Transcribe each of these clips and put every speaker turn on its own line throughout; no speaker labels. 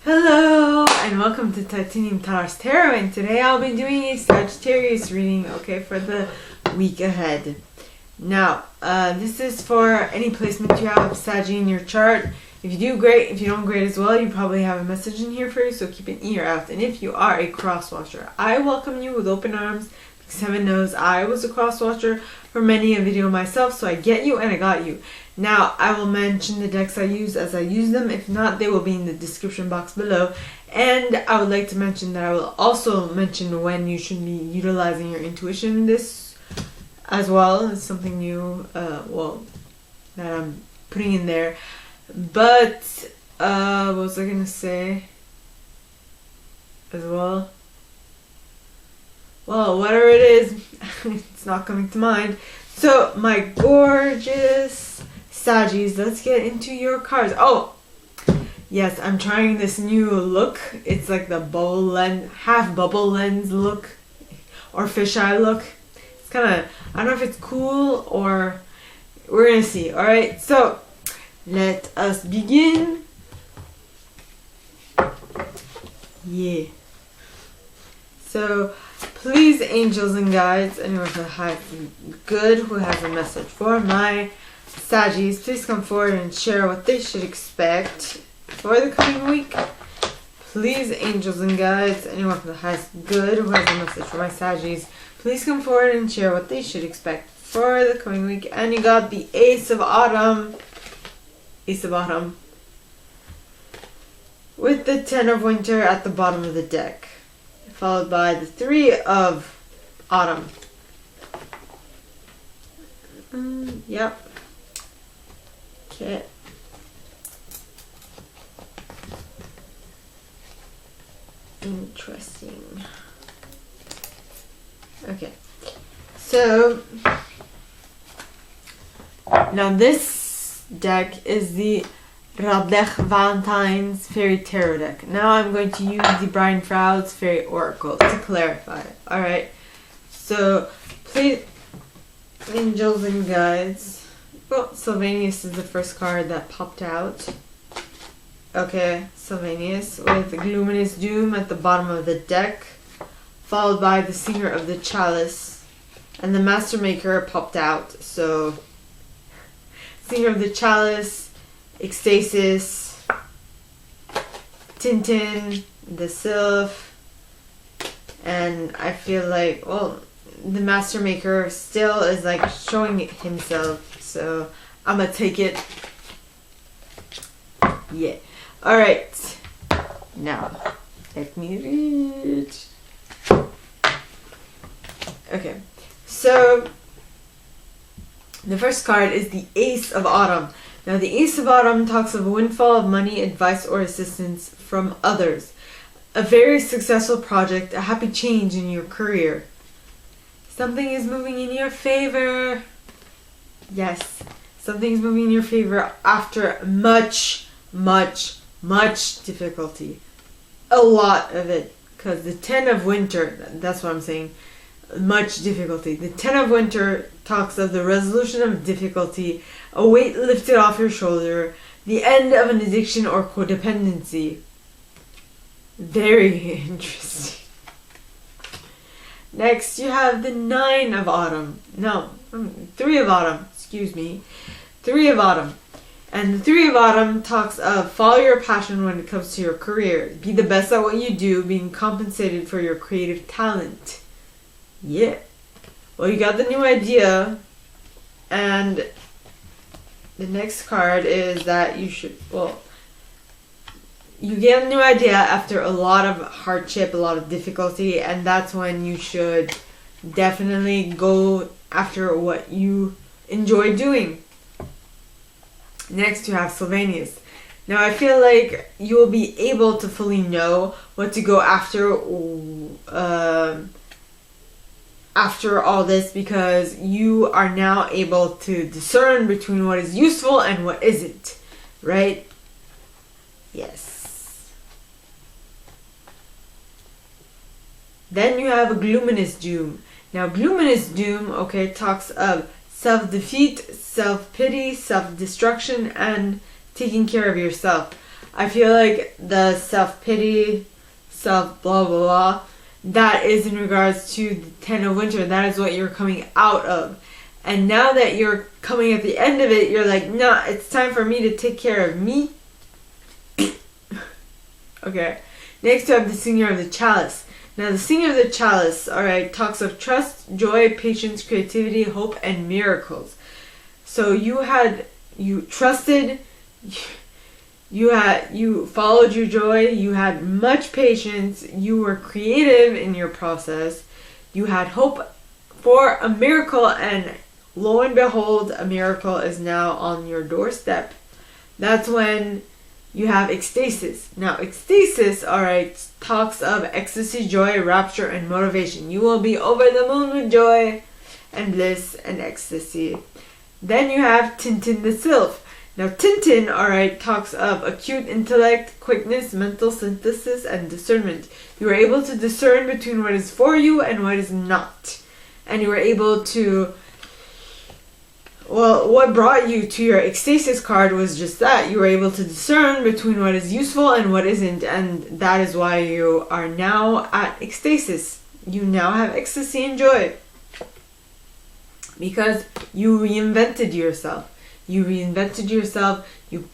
Hello and welcome to Titanium Tarot's Tarot, and today I'll be doing a Sagittarius reading, okay, for the week ahead. Now, this is for any placement you have Saggy in your chart. If you do, great. If you don't, great as well. You probably have a message in here for you, so keep an ear out. And if you are a cross-watcher, I welcome you with open arms, because heaven knows I was a cross-watcher for many a video myself, so I get you and I got you. Now, I will mention the decks I use as I use them. If not, they will be in the description box below. And I would like to mention that I will also mention when you should be utilizing your intuition in this as well. It's something new, that I'm putting in there. But, what was I going to say as well? Well, whatever it is, it's not coming to mind. So, my gorgeous Saggies, let's get into your cards. Oh, yes, I'm trying this new look. It's like the bubble lens, half bubble lens look, or fisheye look. It's kind of, I don't know if it's cool or we're gonna see. All right, so let us begin. Yeah. So, please, angels and guides, anyone who has good, who has a message for my Saggies, please come forward and share what they should expect for the coming week. Please, angels and guides, anyone who has good, who has a message for my Saggies, please come forward and share what they should expect for the coming week. And you got the Ace of Autumn. Ace of Autumn. With the Ten of Winter at the bottom of the deck. Followed by the Three of Autumn. Yep. Okay. Interesting. Okay. So, now this deck is the Radleigh Valentine's Fairy Tarot deck. Now I'm going to use the Brian Froud's Fairy Oracle to clarify it. Alright. So, please, angels and guides. Well, Sylvanus is the first card that popped out. Okay, Sylvanus with the Luminous Doom at the bottom of the deck. Followed by the Singer of the Chalice. And the Master Maker popped out. So, Singer of the Chalice, Ecstasis, Tintin, the Sylph, and I feel like, well, the Master Maker still is like showing himself, so I'm gonna take it. Yeah. Alright. Now, let me read. Okay. So, the first card is the Ace of Autumn. Now, the Ace of Autumn talks of a windfall of money, advice, or assistance from others. A very successful project, a happy change in your career. Something is moving in your favor. Yes, something is moving in your favor after much difficulty. A lot of it. Because the Ten of Winter, that's what I'm saying. Much difficulty. The Ten of Winter talks of the resolution of difficulty, a weight lifted off your shoulder, the end of an addiction or codependency. Very interesting. Next, you have the Nine of Autumn. No, Three of Autumn. Excuse me. Three of Autumn. And the Three of Autumn talks of follow your passion when it comes to your career. Be the best at what you do, being compensated for your creative talent. Yeah. Well, you got the new idea, and the next card is that you should, well, you get a new idea after a lot of hardship, a lot of difficulty, and that's when you should definitely go after what you enjoy doing. Next, you have Sylvanus. Now, I feel like you will be able to fully know what to go after all this, because you are now able to discern between what is useful and what isn't, right? Yes. Then you have Luminous Doom. Now, Luminous Doom, okay, talks of self-defeat, self-pity, self-destruction, and taking care of yourself. I feel like the self-pity, self blah blah blah, that is in regards to the 10 of winter. That is what you're coming out of. And now that you're coming at the end of it, you're like, nah, it's time for me to take care of me. Okay. Next we have the Singer of the Chalice. Now the Singer of the Chalice, alright, talks of trust, joy, patience, creativity, hope, and miracles. So you trusted, you followed your joy, you had much patience, you were creative in your process, you had hope for a miracle, and lo and behold, a miracle is now on your doorstep. That's when you have ecstasis. Now, ecstasis, alright, talks of ecstasy, joy, rapture, and motivation. You will be over the moon with joy and bliss and ecstasy. Then you have Tintin the Sylph. Now, Tintin, alright, talks of acute intellect, quickness, mental synthesis, and discernment. You are able to discern between what is for you and what is not. And you are able to... Well, what brought you to your ecstasis card was just that. You were able to discern between what is useful and what isn't, and that is why you are now at ecstasis. You now have ecstasy and joy. Because you reinvented yourself. You reinvented yourself. You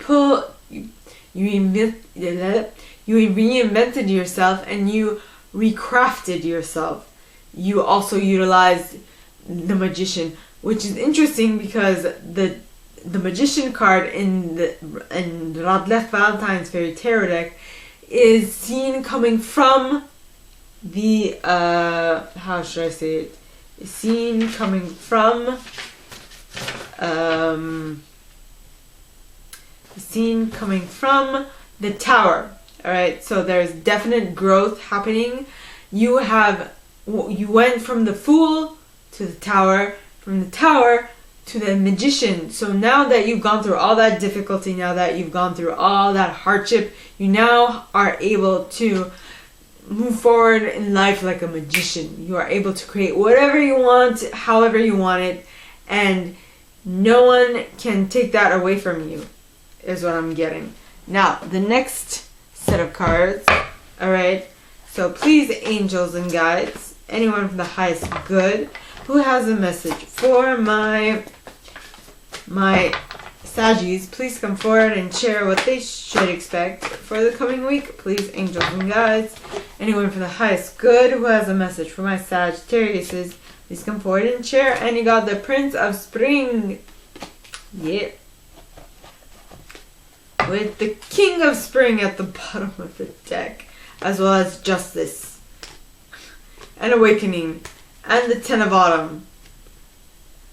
reinvented yourself, and you recrafted yourself. You also utilized the Magician, which is interesting because the Magician card in Radleigh Valentine's Fairy Tarot deck is seen coming from the how should I say it? Is seen coming from the Tower. All right, so there's definite growth happening. You went from the Fool to the Tower. From the Tower to the Magician. So now that you've gone through all that difficulty, now that you've gone through all that hardship, you now are able to move forward in life like a magician. You are able to create whatever you want, however you want it, and no one can take that away from you, is what I'm getting. Now, the next set of cards, alright, so please, angels and guides, anyone from the highest good, who has a message for my Saggies, please come forward and share what they should expect for the coming week. Please, angels and guides, anyone for the highest good who has a message for my Sagittariuses, please come forward and share. And you got the Prince of Spring. Yeah. With the King of Spring at the bottom of the deck, as well as Justice and Awakening. And the Ten of Autumn.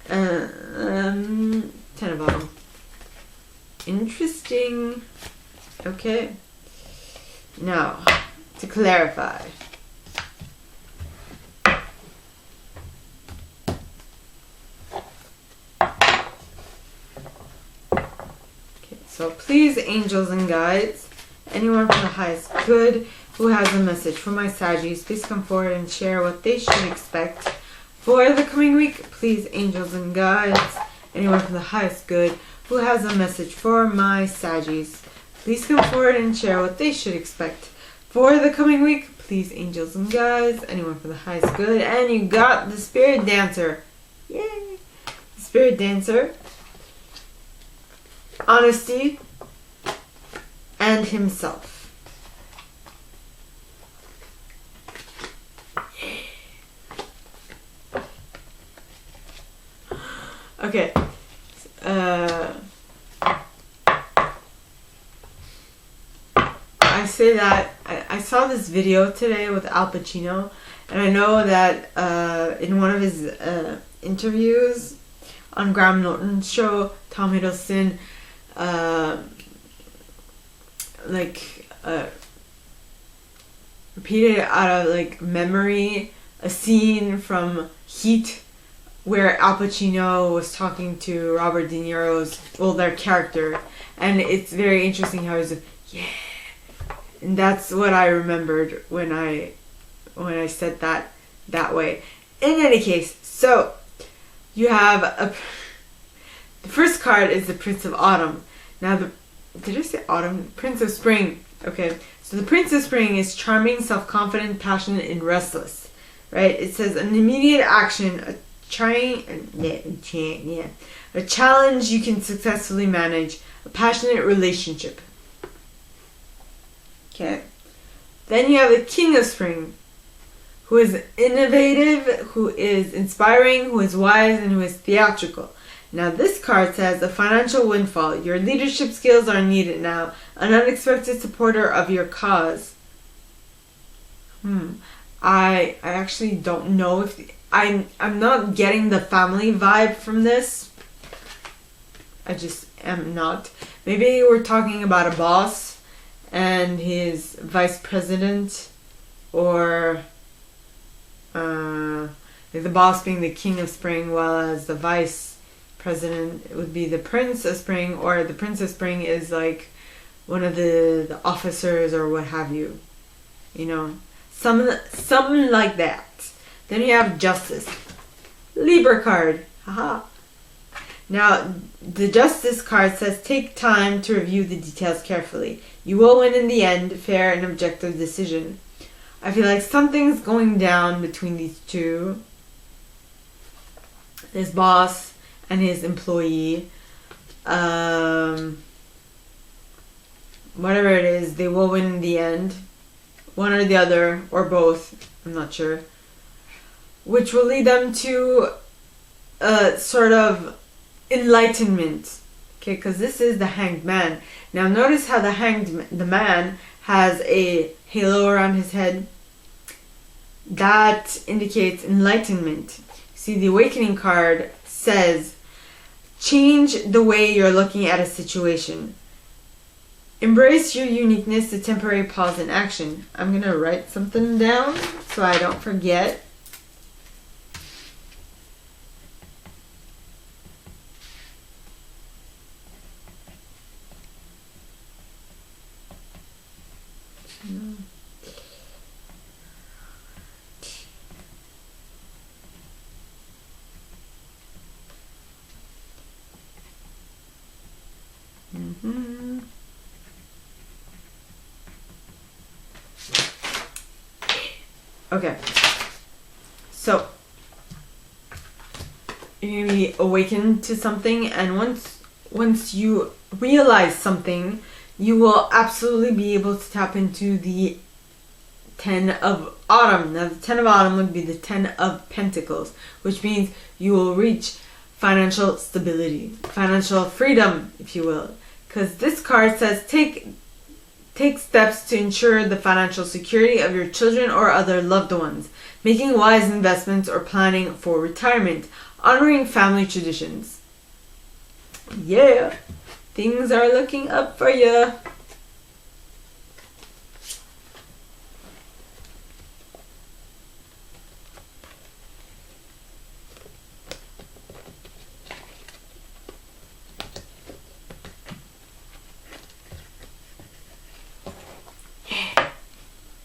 10 of Autumn. Interesting. Okay. Now, to clarify. Okay, so please, angels and guides, anyone from the highest good who has a message for my Saggies, please come forward and share what they should expect for the coming week. Please, angels and guides, anyone from the highest good who has a message for my Saggies, please come forward and share what they should expect for the coming week. Please, angels and guides, anyone from the highest good. And you got the Spirit Dancer. Yay! The Spirit Dancer, honesty, and himself. Okay, I say that I saw this video today with Al Pacino, and I know that in one of his interviews on Graham Norton's show, Tom Hiddleston repeated out of memory a scene from Heat, where Al Pacino was talking to Robert De Niro's, their character, and it's very interesting how he's like, yeah, and that's what I remembered when I said that way. In any case, so you have the first card is the Prince of Autumn. Now did I say autumn? Prince of Spring. Okay, so the Prince of Spring is charming, self-confident, passionate, and restless. Right? It says an immediate action, a challenge you can successfully manage, a passionate relationship. Okay. Then you have the King of Spring, who is innovative, who is inspiring, who is wise, and who is theatrical. Now this card says a financial windfall. Your leadership skills are needed now. An unexpected supporter of your cause. I actually don't know if I'm not getting the family vibe from this. I just am not. Maybe we're talking about a boss and his vice president, or the boss being the King of Spring, while as the vice president it would be the Prince of Spring, or the Prince of Spring is like one of the officers or what have you. You know, something like that. Then you have Justice. Libra card. Haha. Now, the Justice card says, take time to review the details carefully. You will win in the end, fair and objective decision. I feel like something's going down between these two. His boss and his employee. Whatever it is, they will win in the end. One or the other, or both. I'm not sure. Which will lead them to a sort of enlightenment. Okay, because this is the Hanged Man. Now notice how the man has a halo around his head. That indicates enlightenment. See, the Awakening card says, change the way you're looking at a situation. Embrace your uniqueness, a temporary pause in action. I'm going to write something down so I don't forget. Okay, so you're going to be awakened to something, and once you realize something, you will absolutely be able to tap into the Ten of Autumn. Now the Ten of Autumn would be the Ten of Pentacles, which means you will reach financial stability, financial freedom, if you will. Because this card says take steps to ensure the financial security of your children or other loved ones, making wise investments or planning for retirement, honoring family traditions. Yeah, things are looking up for you.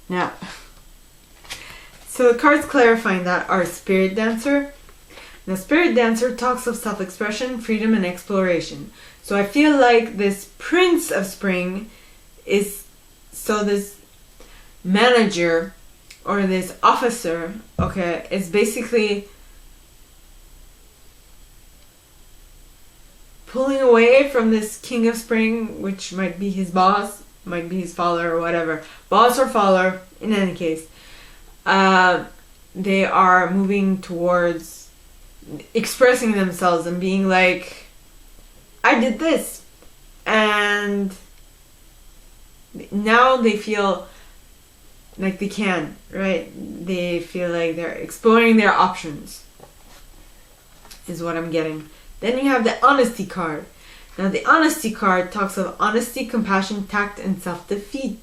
Now, so the cards clarifying that are Spirit Dancer. Now, Spirit Dancer talks of self-expression, freedom, and exploration. So I feel like this Prince of Spring is, so this manager or this officer, okay, is basically pulling away from this King of Spring, which might be his boss, might be his follower or whatever. Boss or follower, in any case. They are moving towards expressing themselves and being like, I did this. And now they feel like they can, right? They feel like they're exploring their options, is what I'm getting. Then you have the Honesty card. Now the Honesty card talks of honesty, compassion, tact, and self-deceit.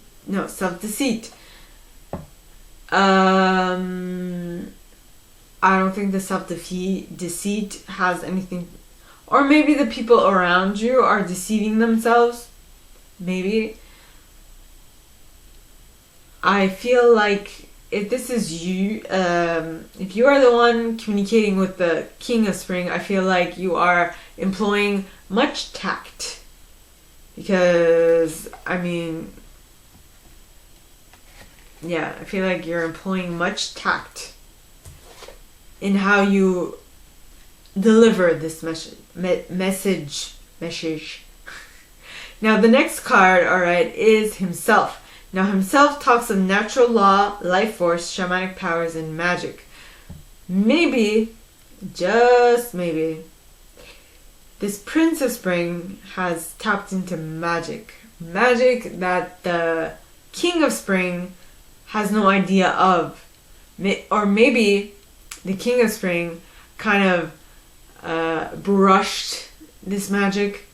I don't think the self-deceit has anything, or maybe the people around you are deceiving themselves. Maybe. I feel like if this is you, if you are the one communicating with the King of Spring, I feel like you are employing much tact. because, I mean, yeah, I feel like you're employing much tact in how you deliver this message. Now the next card, alright, is himself. Now himself talks of natural law, life force, shamanic powers, and magic. Maybe, just maybe, this Prince of Spring has tapped into magic. Magic that the King of Spring has no idea of. Or maybe the King of Spring kind of brushed this magic,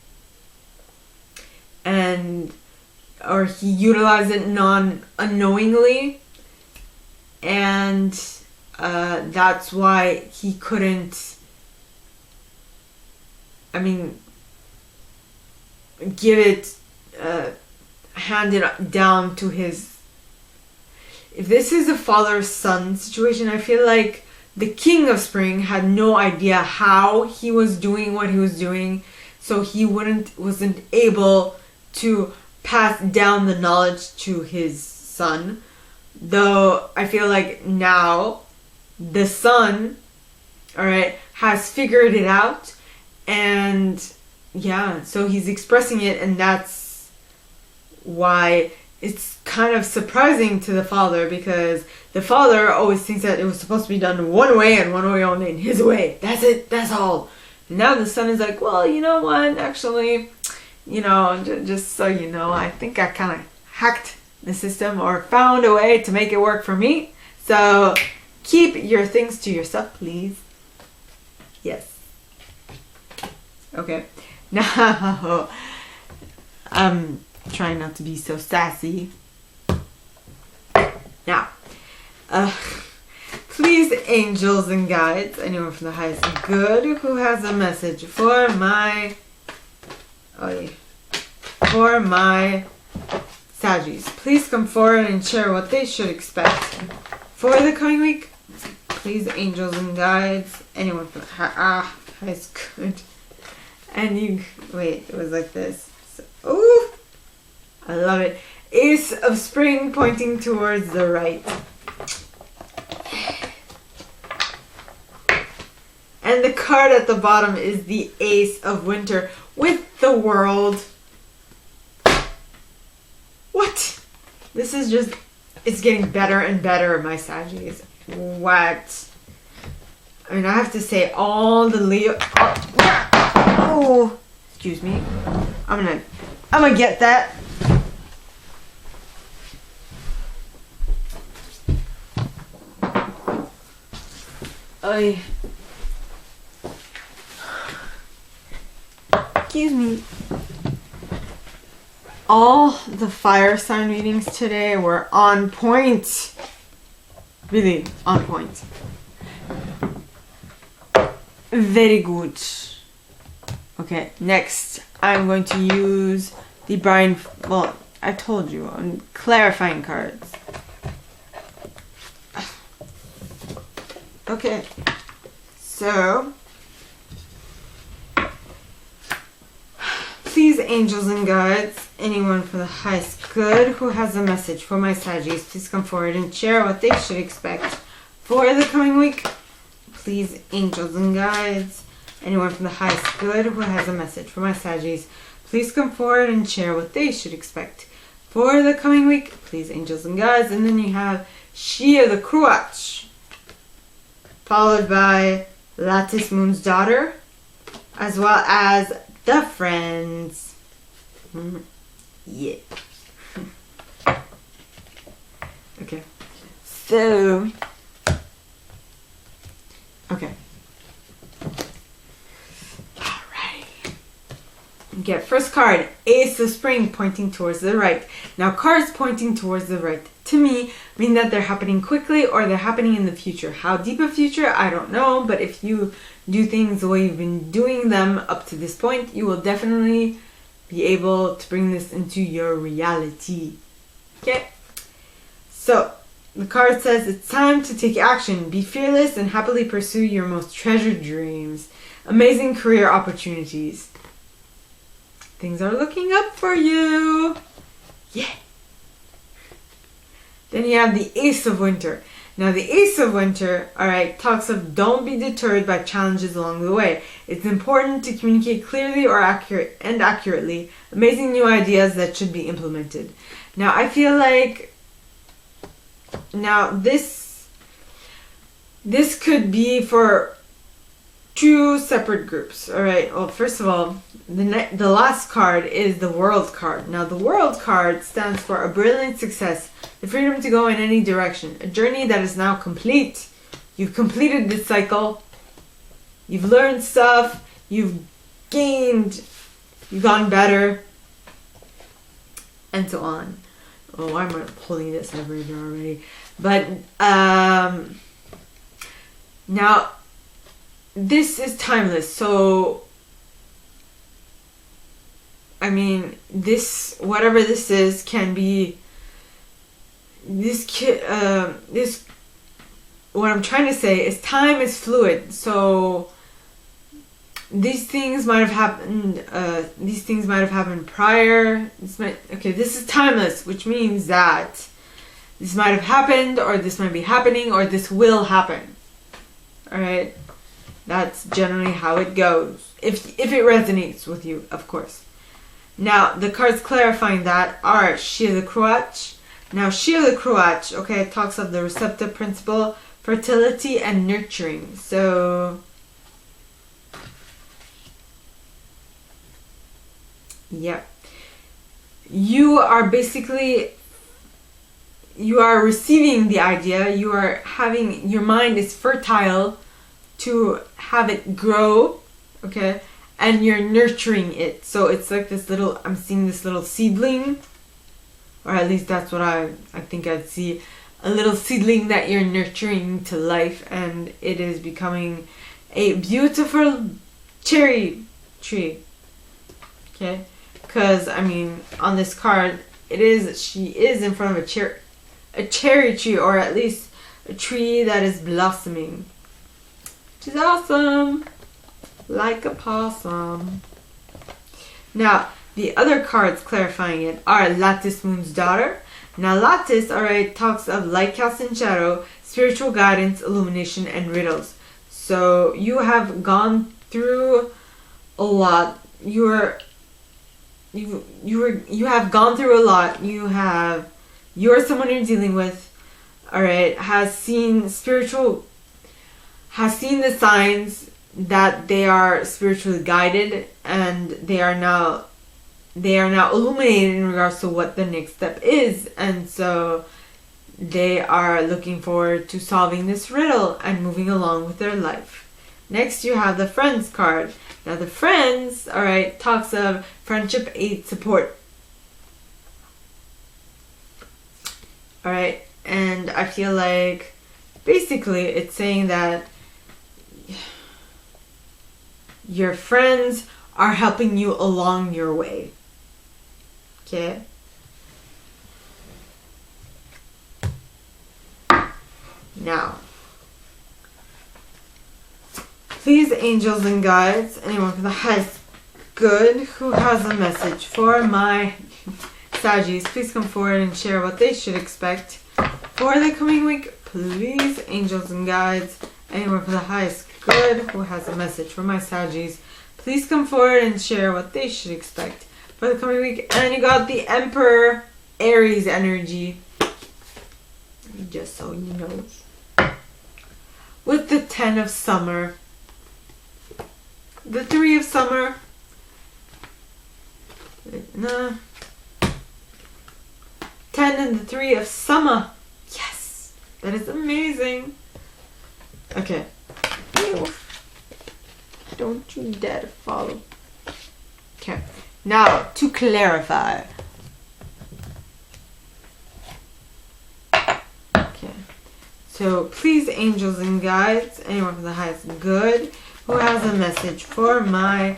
and or he utilized it unknowingly, and that's why he couldn't, I mean, give it, hand it down to his. If this is a father-son situation, I feel like the King of Spring had no idea how he was doing what he was doing, so he wasn't able to pass down the knowledge to his son. Though I feel like now the son, alright, has figured it out, and yeah, so he's expressing it, and that's why it's kind of surprising to the father, because the father always thinks that it was supposed to be done one way and one way only, in his way. That's it, that's all. And now the son is like, well, you know what, actually, you know, just so you know, I think I kind of hacked the system or found a way to make it work for me. So keep your things to yourself, please. Yes. Okay. Now, I'm trying not to be so sassy. Now, please, angels and guides, anyone from the highest good who has a message for my Saggies, please come forward and share what they should expect for the coming week. Please, angels and guides, anyone from the highest good. And you, wait, it was like this. So, ooh, I love it. Ace of Spring pointing towards the right. And the card at the bottom is the Ace of Winter with the World. What? This is just, it's getting better and better, my Saggies. What? I mean, I have to say, all the Leo... Oh, excuse me. I'm gonna get that. Excuse me. All the fire sign readings today were on point. Really on point. Very good. Okay, next I'm going to use the Brian, well, I told you, I'm clarifying cards. Okay, so please, angels and guides, anyone for the highest good who has a message for my Saggies, please come forward and share what they should expect for the coming week. Please, angels and guides, anyone from the highest good who has a message for my Saggies, please come forward and share what they should expect for the coming week. Please, angels and guides. And then you have She of the Cruach, followed by Lattice Moon's Daughter, as well as The Friends. Yeah. Okay. So, okay. Get first card, Ace of Spring pointing towards the right. Now, cards pointing towards the right to me mean that they're happening quickly or they're happening in the future. How deep a future, I don't know, but if you do things the way you've been doing them up to this point, you will definitely be able to bring this into your reality. Okay? So, the card says it's time to take action. Be fearless and happily pursue your most treasured dreams. Amazing career opportunities. Things are looking up for you. Yeah. Then you have the Ace of Winter. Now the Ace of Winter, alright, talks of don't be deterred by challenges along the way. It's important to communicate clearly or accurately amazing new ideas that should be implemented. Now I feel like this could be for two separate groups. Alright, well first of all, the last card is the World card. Now the World card stands for a brilliant success, the freedom to go in any direction, a journey that is now complete. You've completed this cycle, you've learned stuff, you've gained, you've gotten better, and so on. Oh, I'm holding this everywhere already. But now this is timeless, so I mean, whatever this is can be what I'm trying to say is time is fluid, so these things might have happened prior. This is timeless, which means that this might have happened, or this might be happening, or this will happen. Alright? That's generally how it goes. If it resonates with you, of course. Now, the cards clarifying that are Shia the Cruach. Now, Shia the Cruach, okay, it talks of the receptive principle, fertility, and nurturing. So, yeah. You are receiving the idea, your mind is fertile to have it grow, okay? And you're nurturing it. So it's like I'm seeing this little seedling, or at least that's what I think I'd see, a little seedling that you're nurturing to life, and it is becoming a beautiful cherry tree. Okay? Because, I mean, on this card, she is in front of a cherry tree, or at least a tree that is blossoming. Which is awesome. Like a possum. Now, the other cards clarifying it are Lattice Moon's Daughter. Now, Lattice, alright, talks of light cast and shadow, spiritual guidance, illumination, and riddles. So, you have gone through a lot. You have gone through a lot. You're someone you're dealing with, alright, has seen the signs that they are spiritually guided, and they are now illuminated in regards to what the next step is, and so they are looking forward to solving this riddle and moving along with their life. Next, you have the Friends card. Now, the Friends, alright, talks of friendship, aid, support. Alright, and I feel like basically it's saying that your friends are helping you along your way. Okay? Now, please, angels and guides, anyone for the highest good who has a message for my Saggies, please come forward and share what they should expect for the coming week. Please, angels and guides, anyone for the highest good who has a message for my Saggies, please come forward and share what they should expect for the coming week. And you got the Emperor Aries energy, just so you know, with the 10 of Summer, the 3 of Summer, 10 and the 3 of Summer. Yes, that is amazing. Okay. Ew. Don't you dare to follow. Okay. Now, to clarify. Okay. So, please, angels and guides, anyone for the highest good who has a message for my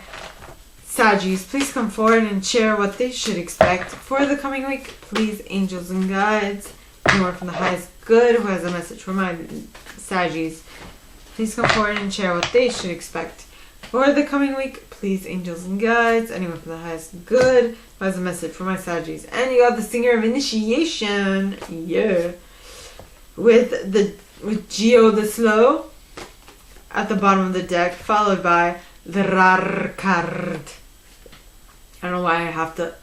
Saggies, please come forward and share what they should expect for the coming week. Please, angels and guides, anyone from the highest good who has a message for my Saggies, please come forward and share what they should expect for the coming week. Please, angels and guides, anyone for the highest good, who has a message for my Saggies. And you got the Singer of Initiation, yeah, with Geo the Slow at the bottom of the deck, followed by the Rar card. I don't know why I have to,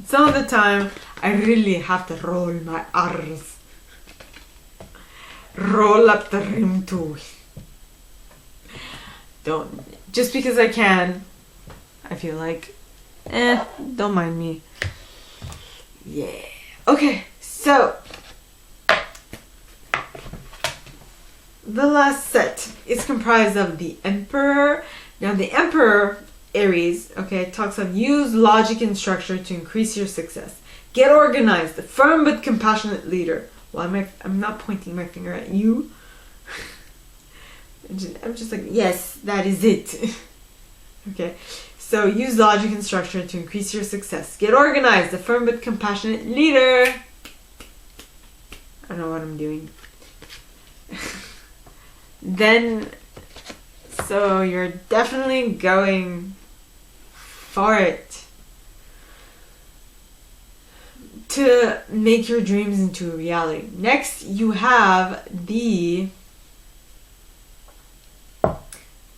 some of the time, I really have to roll my R's. Roll up the rim tool. Just because I can, I feel like, don't mind me. Yeah. Okay, so the last set is comprised of the Emperor. Now the Emperor, Aries, okay, talks of use logic and structure to increase your success. Get organized, a firm but compassionate leader. Well, I'm not pointing my finger at you. I'm just like, yes, that is it. Okay, so use logic and structure to increase your success. Get organized, a firm but compassionate leader. I don't know what I'm doing. Then, so you're definitely going for it to make your dreams into a reality. Next, you have the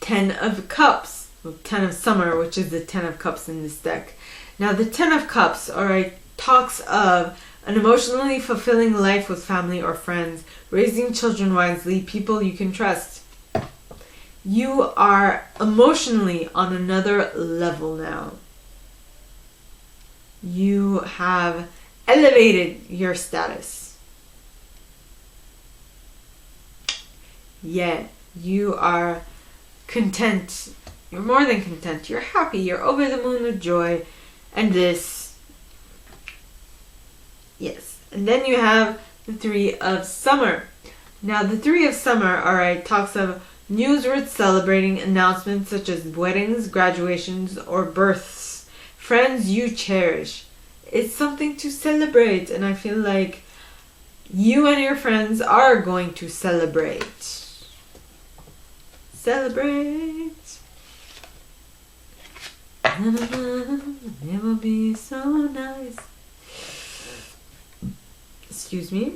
10 of Cups, well, 10 of Summer, which is the 10 of Cups in this deck. Now, the 10 of Cups, alright, talks of an emotionally fulfilling life with family or friends, raising children wisely, people you can trust. You are emotionally on another level now. You have elevated your status. Yeah, you are content. You're more than content. You're happy. You're over the moon with joy. And this. Yes. And then you have the 3 of Summer. Now the 3 of Summer, alright, talks of news worth celebrating, announcements such as weddings, graduations, or births. Friends you cherish. It's something to celebrate. And I feel like you and your friends are going to celebrate. Celebrate. It will be so nice. Excuse me.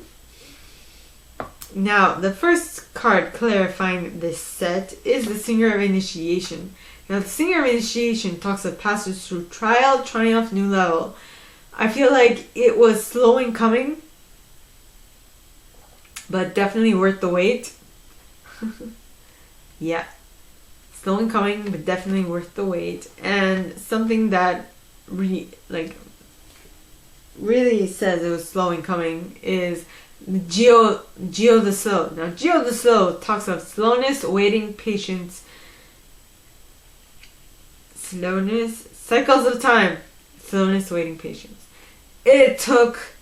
Now, the first card clarifying this set is the Singer of Initiation. Now, the Singer of Initiation talks of passage through trial, triumph, new level. I feel like it was slow in coming, but definitely worth the wait. Yeah. Slow in coming, but definitely worth the wait. And something that really says it was slow in coming is Geo the Slow. Now, Geo the Slow talks of slowness, waiting, patience, slowness, cycles of time, slowness, waiting, patience. It took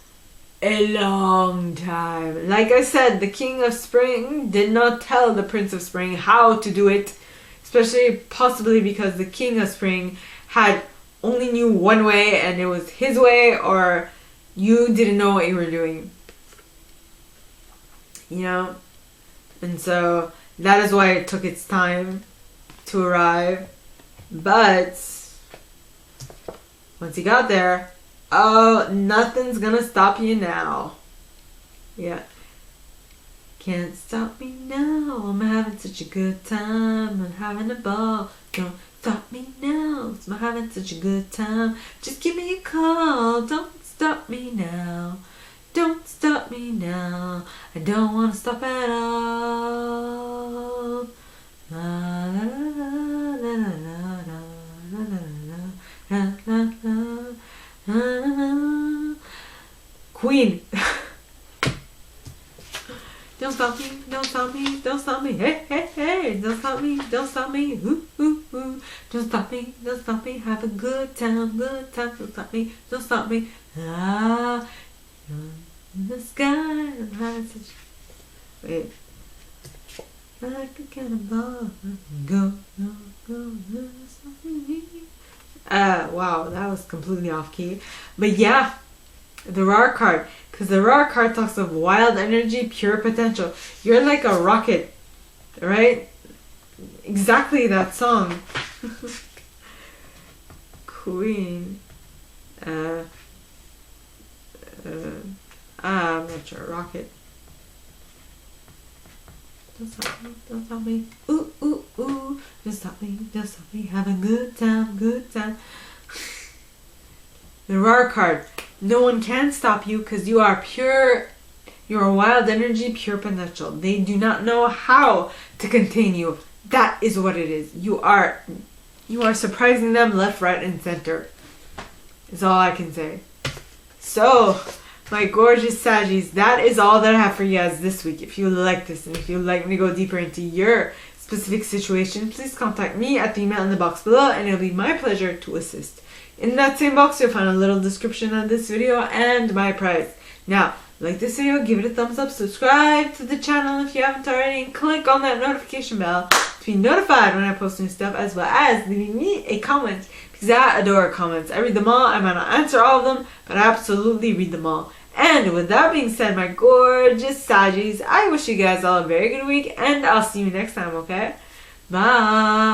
a long time. Like I said, the King of Spring did not tell the Prince of Spring how to do it, especially possibly because the King of Spring only knew one way and it was his way, or you didn't know what you were doing. You know? And so that is why it took its time to arrive. But once he got there, oh, nothing's gonna stop you now. Yeah. Can't stop me now. I'm having such a good time. I'm having a ball. Don't stop me now. I'm having such a good time. Just give me a call. Don't stop me now. Don't stop me now. I don't want to stop at all. La, la, la, la, la, la, la, la, la, la. Queen. Don't stop me, don't stop me, don't stop me, hey, hey, hey, don't stop me, ooh, ooh, ooh, don't stop me, have a good time, don't stop me, ah, in the sky, wait, like a cannonball, go, don't stop me. Wow, that was completely off key, but yeah, the Rar card. Because the Rar card talks of wild energy, pure potential. You're like a rocket, right? exactly that song. Queen. I'm not sure. Rocket. Don't stop me, don't stop me. Ooh, ooh, ooh. Just stop me, have a good time, good time. The Rare card. No one can stop you because you are pure. You're a wild energy, pure potential. They do not know how to contain you. That is what it is. You are surprising them left, right, and center. Is all I can say. So, my gorgeous Saggies, that is all that I have for you guys this week. If you like this and if you would like me to go deeper into your specific situation, please contact me at the email in the box below and it'll be my pleasure to assist. In that same box, you'll find a little description of this video and my price. Now, like this video, give it a thumbs up, subscribe to the channel if you haven't already, and click on that notification bell to be notified when I post new stuff, as well as leaving me a comment, because I adore comments. I read them all. I might not answer all of them, but I absolutely read them all. And with that being said, my gorgeous Saggies, I wish you guys all a very good week, and I'll see you next time, okay? Bye!